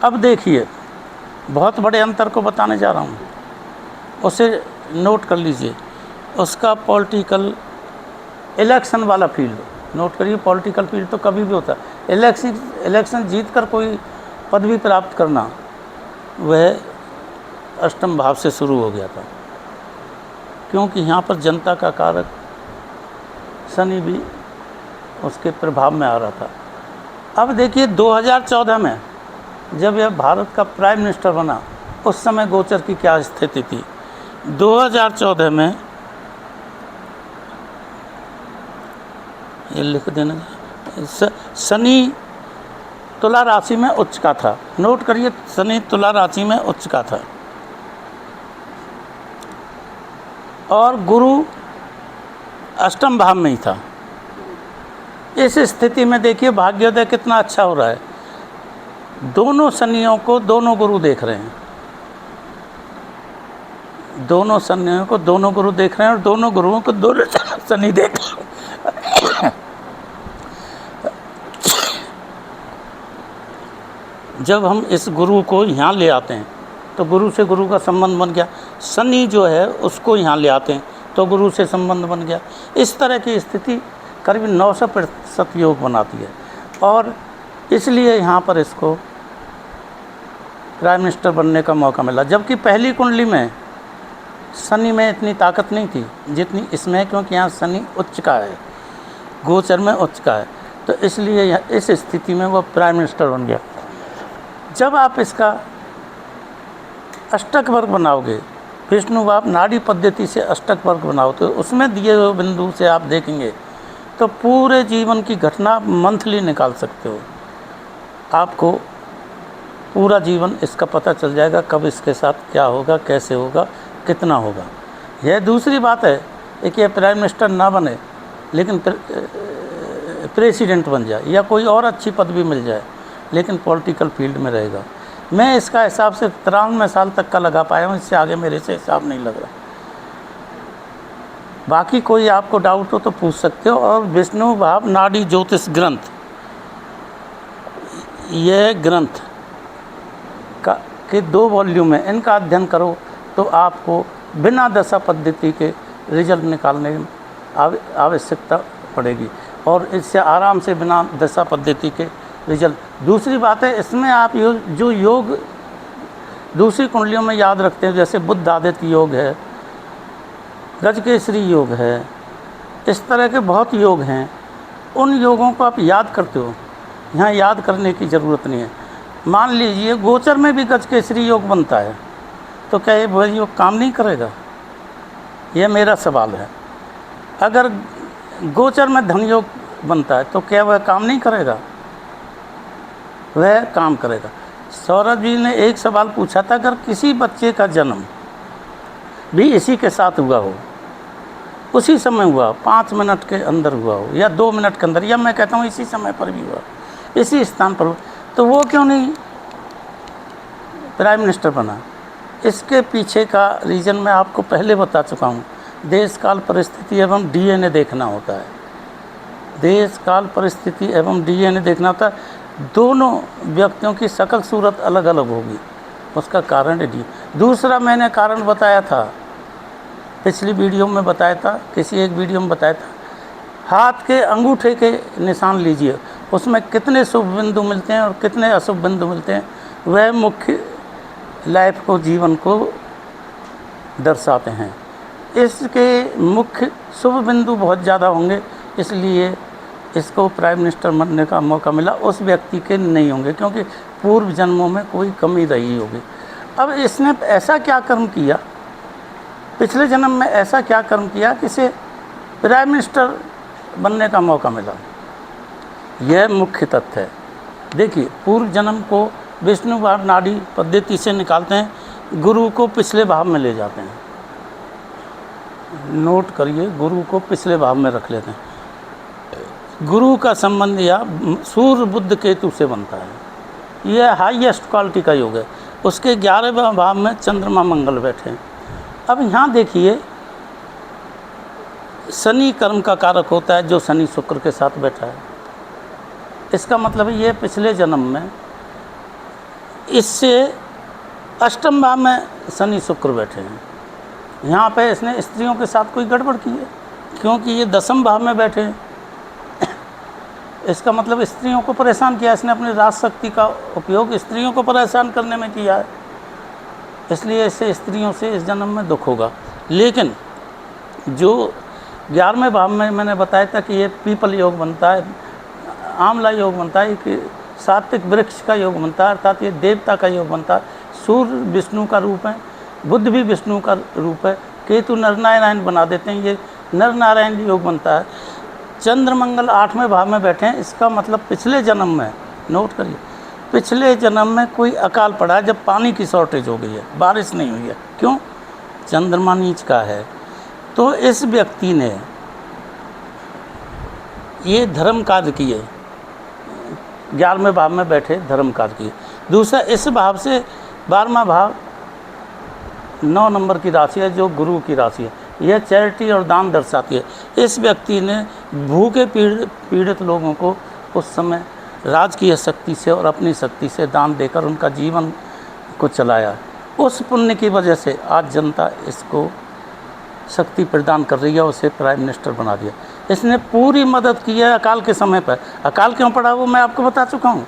अब देखिए, बहुत बड़े अंतर को बताने जा रहा हूँ, उसे नोट कर लीजिए। उसका पॉलिटिकल इलेक्शन वाला फील्ड नोट करिए। पॉलिटिकल फील्ड तो कभी भी होता है। इलेक्शन जीत कर कोई पदवी प्राप्त करना, वह अष्टम भाव से शुरू हो गया था, क्योंकि यहाँ पर जनता का कारक शनि भी उसके प्रभाव में आ रहा था। अब देखिए 2014 में जब यह भारत का प्राइम मिनिस्टर बना, उस समय गोचर की क्या स्थिति थी। 2014 में ये लिख देना, शनि तुला राशि में उच्च का था। नोट करिए, शनि तुला राशि में उच्च का था और गुरु अष्टम भाव में ही था। इस स्थिति में देखिए भाग्योदय कितना अच्छा हो रहा है। दोनों शनियों को दोनों गुरु देख रहे हैं, दोनों शनियों को दोनों गुरु देख रहे हैं और दोनों गुरुओं को दोनों शनि देख रहे हैं। जब हम इस गुरु को यहाँ ले आते हैं तो गुरु से गुरु का संबंध बन गया। शनि जो है उसको यहाँ ले आते हैं तो गुरु से संबंध बन गया। इस तरह की स्थिति करीब 900% योग बनाती है और इसलिए यहाँ पर इसको प्राइम मिनिस्टर बनने का मौका मिला। जबकि पहली कुंडली में शनि में इतनी ताकत नहीं थी जितनी इसमें है, क्योंकि यहाँ शनि उच्च का है, गोचर में उच्च का है, तो इसलिए इस स्थिति में वो प्राइम मिनिस्टर बन गया। जब आप इसका अष्टक वर्ग बनाओगे, विष्णु आप नाड़ी पद्धति से अष्टक वर्ग बनाओ, तो उसमें दिए हुए बिंदु से आप देखेंगे तो पूरे जीवन की घटना मंथली निकाल सकते हो। आपको पूरा जीवन इसका पता चल जाएगा, कब इसके साथ क्या होगा, कैसे होगा, कितना होगा। यह दूसरी बात है कि यह प्राइम मिनिस्टर ना बने लेकिन प्रेसिडेंट बन जाए या कोई और अच्छी पदवी मिल जाए, लेकिन पॉलिटिकल फील्ड में रहेगा। मैं इसका हिसाब से 93 साल तक का लगा पाया हूँ, इससे आगे मेरे से हिसाब नहीं लग रहा। बाकी कोई आपको डाउट हो तो पूछ सकते हो। और विष्णु भाव नाड़ी ज्योतिष ग्रंथ, यह ग्रंथ के 2 वॉल्यूम है, इनका अध्ययन करो तो आपको बिना दशा पद्धति के रिजल्ट निकालने में आवश्यकता पड़ेगी और इससे आराम से बिना दशा पद्धति के रिजल्ट। दूसरी बात है, इसमें आप जो योग दूसरी कुंडलियों में याद रखते हैं, जैसे बुद्ध आदित्य योग है, गजकेसरी योग है, इस तरह के बहुत योग हैं, उन योगों को आप याद करते हो। यहाँ याद करने की ज़रूरत नहीं है। मान लीजिए गोचर में भी गजकेसरी योग बनता है, तो क्या वह योग काम नहीं करेगा? यह मेरा सवाल है। अगर गोचर में धन योग बनता है तो क्या वह काम नहीं करेगा? वह काम करेगा। सौरभ जी ने एक सवाल पूछा था, अगर किसी बच्चे का जन्म भी इसी के साथ हुआ हो, उसी समय हुआ, 5 मिनट के अंदर हुआ हो या 2 मिनट के अंदर, या मैं कहता हूँ इसी समय पर भी हुआ, इसी स्थान पर हुआ, तो वो क्यों नहीं प्राइम मिनिस्टर बना? इसके पीछे का रीज़न मैं आपको पहले बता चुका हूँ। देश काल परिस्थिति एवं डीएनए देखना होता है। देश काल परिस्थिति एवं डीएनए देखना होता है। दोनों व्यक्तियों की शकल सूरत अलग अलग होगी, उसका कारण है। दूसरा मैंने कारण बताया था, पिछली वीडियो में बताया था, किसी एक वीडियो में बताया था, हाथ के अंगूठे के निशान लीजिए, उसमें कितने शुभ बिंदु मिलते हैं और कितने अशुभ बिंदु मिलते हैं, वह मुख्य लाइफ को, जीवन को दर्शाते हैं। इसके मुख्य शुभ बिंदु बहुत ज़्यादा होंगे, इसलिए इसको प्राइम मिनिस्टर बनने का मौका मिला। उस व्यक्ति के नहीं होंगे क्योंकि पूर्व जन्मों में कोई कमी रही होगी। अब इसने ऐसा क्या कर्म किया, पिछले जन्म में ऐसा क्या कर्म किया कि इसे प्राइम मिनिस्टर बनने का मौका मिला? यह मुख्य तथ्य है। देखिए, पूर्व जन्म को विष्णु भाव नाड़ी पद्धति से निकालते हैं, गुरु को पिछले भाव में ले जाते हैं। नोट करिए, गुरु को पिछले भाव में रख लेते हैं। गुरु का संबंध या सूर्य बुध केतु से बनता है। यह हाईएस्ट क्वालिटी का योग है। उसके 11वें भाव में चंद्रमा मंगल बैठे हैं। अब यहाँ देखिए, शनि कर्म का कारक होता है, जो शनि शुक्र के साथ बैठा है। इसका मतलब है ये पिछले जन्म में इससे अष्टम भाव में शनि शुक्र बैठे हैं, यहाँ पे इसने स्त्रियों के साथ कोई गड़बड़ की है, क्योंकि ये दसम भाव में बैठे हैं। इसका मतलब स्त्रियों को परेशान किया, इसने अपनी राज शक्ति का उपयोग स्त्रियों को परेशान करने में किया है, इसलिए इससे स्त्रियों से इस जन्म में दुख होगा। लेकिन जो 11वें भाव में मैंने बताया था कि ये पीपल योग बनता है, आंवला योग बनता है, कि सात्विक वृक्ष का योग बनता है, अर्थात ये देवता का योग बनता है। सूर्य विष्णु का रूप है, बुध भी विष्णु का रूप है, केतु नर नारायण बना देते हैं, ये नर नारायण योग बनता है। चंद्रमंगल 8वें भाव में बैठे हैं, इसका मतलब पिछले जन्म में, नोट करिए, पिछले जन्म में कोई अकाल पड़ा है जब पानी की शॉर्टेज हो गई है, बारिश नहीं हुई है। क्यों? चंद्रमा नीच का है। तो इस व्यक्ति ने ये धर्म कार्य किए, 11वें भाव में बैठे धर्म कार्य किए। दूसरा, इस भाव से 12वां भाव 9 नंबर की राशि है, जो गुरु की राशि है, यह चैरिटी और दान दर्शाती है। इस व्यक्ति ने भूखे पीड़ित लोगों को उस समय राजकीय शक्ति से और अपनी शक्ति से दान देकर उनका जीवन को चलाया। उस पुण्य की वजह से आज जनता इसको शक्ति प्रदान कर रही है, उसे प्राइम मिनिस्टर बना दिया। इसने पूरी मदद की है अकाल के समय पर। अकाल क्यों पड़ा वो मैं आपको बता चुका हूँ।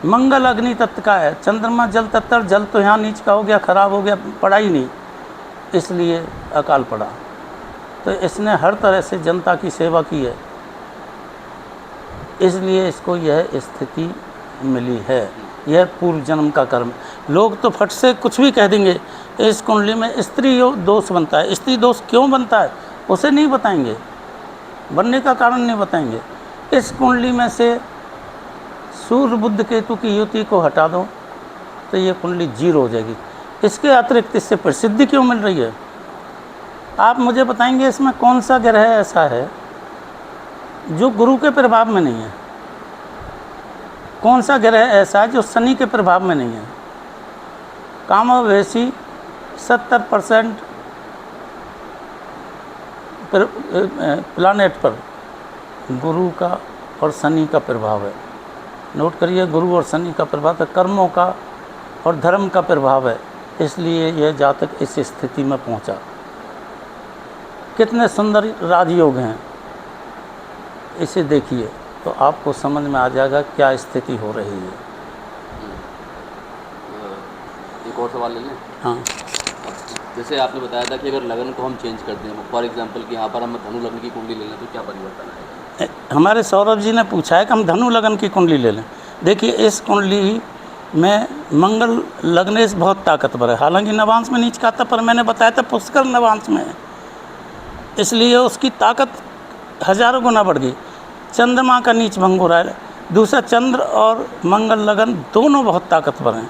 मंगल अग्नि तत्व का है, चंद्रमा जल तत्व, जल तो यहाँ नीच का हो गया, खराब हो गया, पड़ा ही नहीं, इसलिए अकाल पड़ा। तो इसने हर तरह से जनता की सेवा की है, इसलिए इसको यह स्थिति मिली है। यह पूर्व जन्म का कर्म। लोग तो फट से कुछ भी कह देंगे, इस कुंडली में स्त्री दोष बनता है। स्त्री दोष क्यों बनता है उसे नहीं बताएंगे, बनने का कारण नहीं बताएंगे। इस कुंडली में से सूर्य बुध केतु की युति को हटा दो तो ये कुंडली जीरो हो जाएगी। इसके अतिरिक्त इससे प्रसिद्धि क्यों मिल रही है? आप मुझे बताएंगे इसमें कौन सा ग्रह ऐसा है जो गुरु के प्रभाव में नहीं है? कौन सा ग्रह ऐसा है जो शनि के प्रभाव में नहीं है? कामावेशी 70% प्लानेट पर गुरु का और शनि का प्रभाव है। नोट करिए, गुरु और शनि का प्रभाव है, कर्मों का और धर्म का प्रभाव है, इसलिए यह जातक इस स्थिति में पहुंचा। कितने सुंदर राजयोग हैं, इसे देखिए तो आपको समझ में आ जाएगा क्या स्थिति हो रही है। एक और सवाल ले लें। हाँ, जैसे आपने बताया था कि अगर लगन को हम चेंज कर दें, फॉर एग्जांपल कि यहाँ पर हम धनु लगन की कुंडली ले लें तो क्या परिवर्तन आएगा? हमारे सौरभ जी ने पूछा है कि हम धनु लगन की कुंडली ले लें। देखिए, इस कुंडली में मंगल लग्नेश बहुत ताकतवर है, हालांकि नवांश में नीच का था, पर मैंने बताया था पुष्कर नवांश में है, इसलिए उसकी ताकत हजारों गुना बढ़ गई। चंद्रमा का नीच भंग हो रहा है। दूसरा, चंद्र और मंगल लगन दोनों बहुत ताकतवर हैं।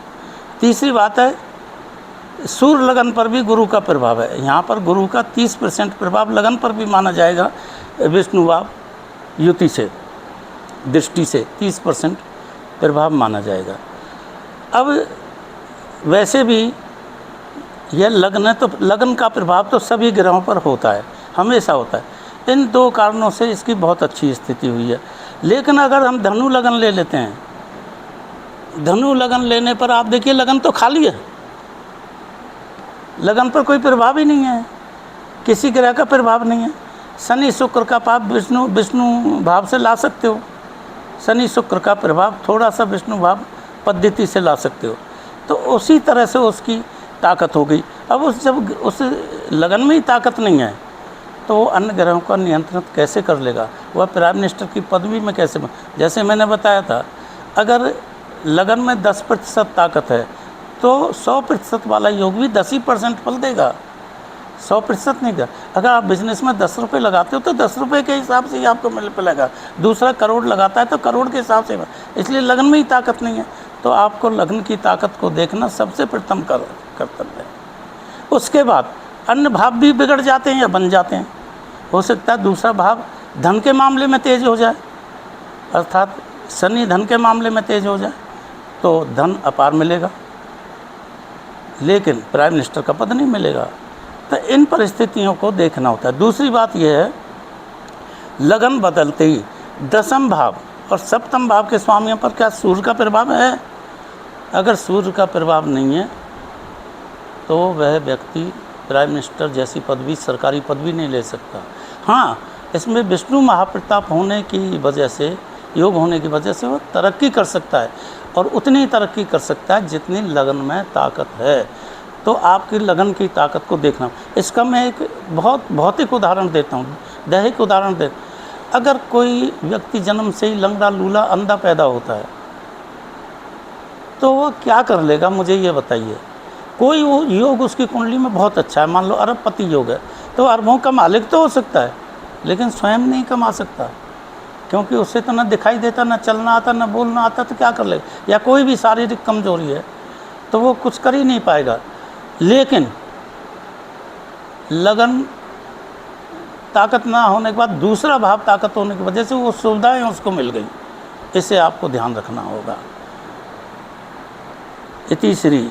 तीसरी बात है, सूर्य लगन पर भी गुरु का प्रभाव है। यहाँ पर गुरु का 30% प्रभाव लगन पर भी माना जाएगा, विष्णु भाव युति से दृष्टि से 30% प्रभाव माना जाएगा। अब वैसे भी यह लग्न है, तो लगन का प्रभाव तो सभी ग्रहों पर होता है, हमेशा होता है। इन दो कारणों से इसकी बहुत अच्छी स्थिति हुई है। लेकिन अगर हम धनु लगन ले लेते हैं, धनु लगन लेने पर आप देखिए लगन तो खाली है, लगन पर कोई प्रभाव ही नहीं है, किसी ग्रह का प्रभाव नहीं है। शनि शुक्र का पाप विष्णु भाव से ला सकते हो, शनि शुक्र का प्रभाव थोड़ा सा विष्णु भाव पद्धति से ला सकते हो, तो उसी तरह से उसकी ताकत हो गई। अब जब उस लगन में ही ताकत नहीं है तो वो अन्य ग्रहों का नियंत्रण कैसे कर लेगा? वह प्राइम मिनिस्टर की पदवी में कैसे जैसे मैंने बताया था, अगर लगन में 10% ताकत है तो 100% वाला योग भी 10% फल देगा, 100% नहीं देगा। अगर आप बिजनेस में 10 रुपये लगाते हो तो 10 रुपये के हिसाब से ही आपको मिलेगा। दूसरा करोड़ लगाता है तो करोड़ के हिसाब से, इसलिए लगन में ही ताकत नहीं है। तो आपको लगन की ताकत को देखना सबसे प्रथम कर्तव्य है। उसके बाद अन्य भाव भी बिगड़ जाते हैं या बन जाते हैं। हो सकता है दूसरा भाव धन के मामले में तेज हो जाए, अर्थात शनि धन के मामले में तेज हो जाए तो धन अपार मिलेगा, लेकिन प्राइम मिनिस्टर का पद नहीं मिलेगा। तो इन परिस्थितियों को देखना होता है। दूसरी बात यह है, लगन बदलते ही दसम भाव और सप्तम भाव के स्वामियों पर क्या सूर्य का प्रभाव है? अगर सूर्य का प्रभाव नहीं है तो वह व्यक्ति प्राइम मिनिस्टर जैसी पदवी, सरकारी पदवी नहीं ले सकता। हाँ, इसमें विष्णु महाप्रताप होने की वजह से, योग होने की वजह से वो तरक्की कर सकता है, और उतनी तरक्की कर सकता है जितनी लगन में ताकत है। तो आपकी लगन की ताकत को देखना। इसका मैं एक बहुत भौतिक उदाहरण देता हूँ, दैहिक उदाहरण दे। अगर कोई व्यक्ति जन्म से ही लंगड़ा, लूला, अंधा पैदा होता है तो वो क्या कर लेगा, मुझे ये बताइए। कोई वो योग उसकी कुंडली में बहुत अच्छा है, मान लो अरबपति योग है, तो अरबों का मालिक तो हो सकता है, लेकिन स्वयं नहीं कमा सकता, क्योंकि उससे तो न दिखाई देता, न चलना आता, न बोलना आता, तो क्या कर लेगा। या कोई भी शारीरिक कमजोरी है तो वो कुछ कर ही नहीं पाएगा। लेकिन लगन ताकत ना होने के बाद दूसरा भाव ताकत होने की वजह से वो सुविधाएं उसको मिल गई। इसे आपको ध्यान रखना होगा। इति श्री